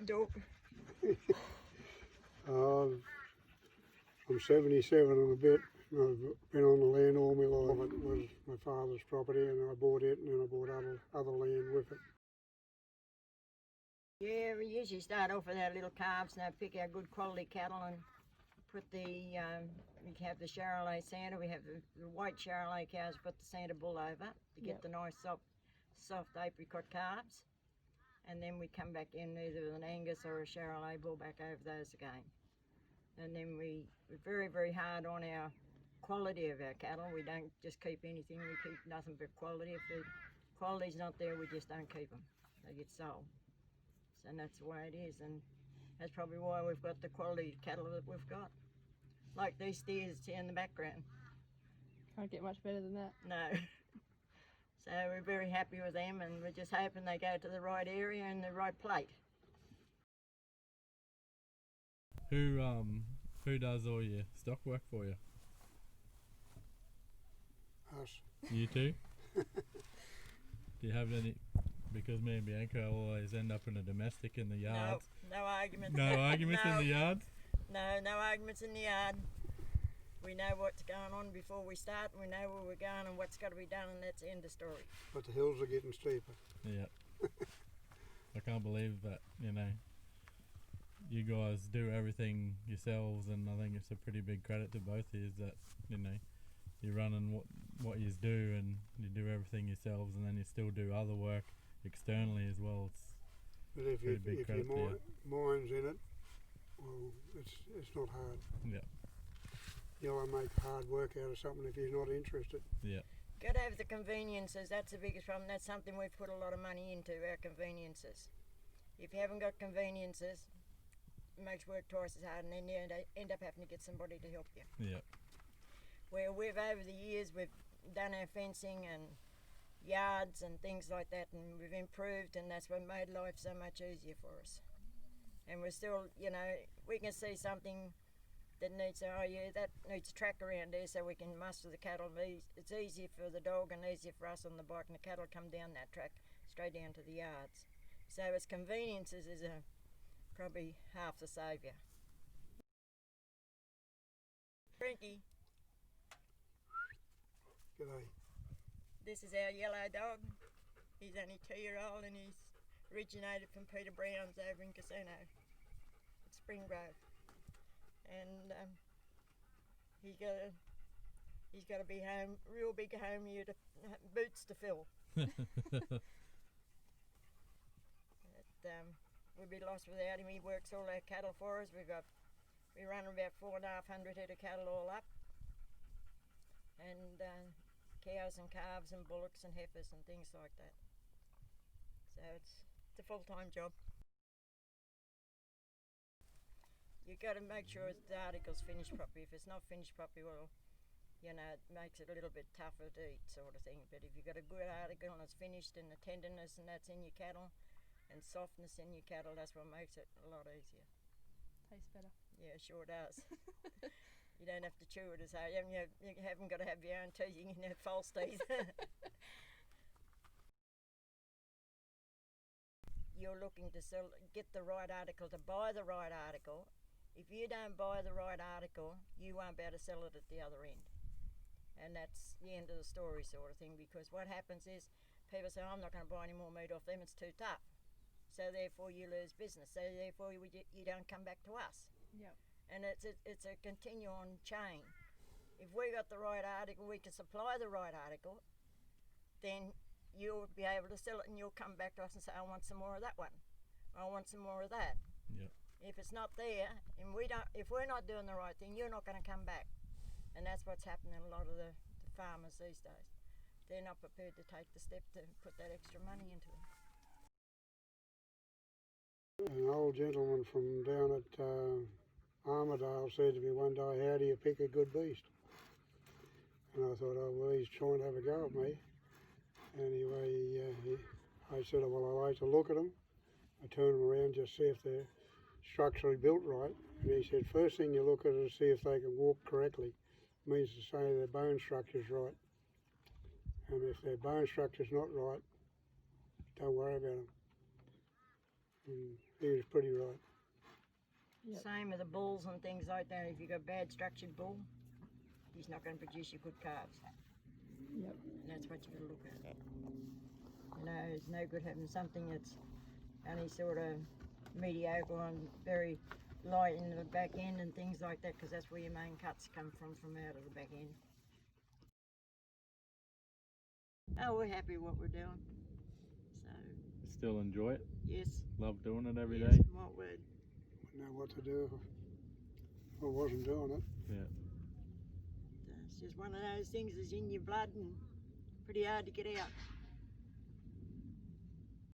Dope. I'm 77 and a bit. I've been on the land all my life. It was my father's property, and I bought it, and then I bought other land with it. Yeah, we usually start off with our little calves and pick our good quality cattle and put the, we have the Charolais Santa, we have the white Charolais cows, put the Santa bull over to get the nice soft apricot calves. And then we come back in either with an Angus or a Charolais bull back over those again. And then we're very, very hard on our quality of our cattle. We don't just keep anything, we keep nothing but quality. If the quality's not there, we just don't keep them. They get sold. So that's the way it is, and that's probably why we've got the quality cattle that we've got. Like these steers here in the background. Can't get much better than that. No. So we're very happy with them, and we're just hoping they go to the right area and the right plate. Who does all your stock work for you? Us. You too? Do you have any? Because me and Bianca always end up in a domestic in the yards. No arguments. No arguments in the yards? No arguments in the yard. We know what's going on before we start, and we know where we're going and what's got to be done, and that's the end of story. But the hills are getting steeper. Yeah. I can't believe that, you guys do everything yourselves, and I think it's a pretty big credit to both of you that, you're running what you do, and you do everything yourselves, and then you still do other work externally as well. But if your mind's in it, well, it's not hard. Yeah. You know, I make hard work out of something if you're not interested. Yeah. Got to have the conveniences. That's the biggest problem. That's something we've put a lot of money into, our conveniences. If you haven't got conveniences, it makes work twice as hard, and then you end up having to get somebody to help you. Yeah. Where we've, over the years, we've done our fencing and yards and things like that, and we've improved, and that's what made life so much easier for us. And we're still, we can see something that needs, that needs a track around there so we can muster the cattle. It's easier for the dog and easier for us on the bike, and the cattle come down that track straight down to the yards. So its conveniences is probably half the saviour. Frankie. G'day. This is our yellow dog. He's only 2-year-old, and he's originated from Peter Brown's over in Casino at Spring Grove. And he's got a big home, real big home here, boots to fill. We'd be lost without him. He works all our cattle for us. We run about 4,500 head of cattle all up, and cows and calves and bullocks and heifers and things like that. So it's a full-time job. You've got to make sure the article's finished properly. If it's not finished properly, well, it makes it a little bit tougher to eat, sort of thing. But if you've got a good article and it's finished, and the tenderness and that's in your cattle, and softness in your cattle, that's what makes it a lot easier. Tastes better. Yeah, sure does. You don't have to chew it as hard. You haven't got to have your own teeth. You can have false teeth. You're looking to get the right article, to buy the right article. If you don't buy the right article, you won't be able to sell it at the other end. And that's the end of the story, sort of thing, because what happens is people say, I'm not going to buy any more meat off them, it's too tough. So therefore you lose business. So therefore you don't come back to us. Yep. And it's a continuing chain. If we got the right article, we can supply the right article, then you'll be able to sell it, and you'll come back to us and say, I want some more of that one. I want some more of that. Yeah. If it's not there, and if we're not doing the right thing, you're not going to come back. And that's what's happening to a lot of the farmers these days. They're not prepared to take the step to put that extra money into them. An old gentleman from down at Armidale said to me one day, how do you pick a good beast? And I thought, oh, well, he's trying to have a go at me. Anyway, I said, well, I like to look at them. I turn them around, just see if they're structurally built right. And he said, first thing you look at is see if they can walk correctly. It means to say their bone structure's right. And if their bone structure's not right, don't worry about them. And he was pretty right. Yep. Same with the bulls and things like that. If you've got a bad structured bull, he's not going to produce you good calves. Yep. And that's what you've got to look at. You know, it's no good having something that's only sort of mediocre and very light in the back end and things like that, because that's where your main cuts come from out of the back end. Oh, we're happy with what we're doing. So, Still enjoy it. yes. Love doing it every yes, day. what would. Wouldn't know what to do if I wasn't doing it. Yeah. It's just one of those things that's in your blood and pretty hard to get out.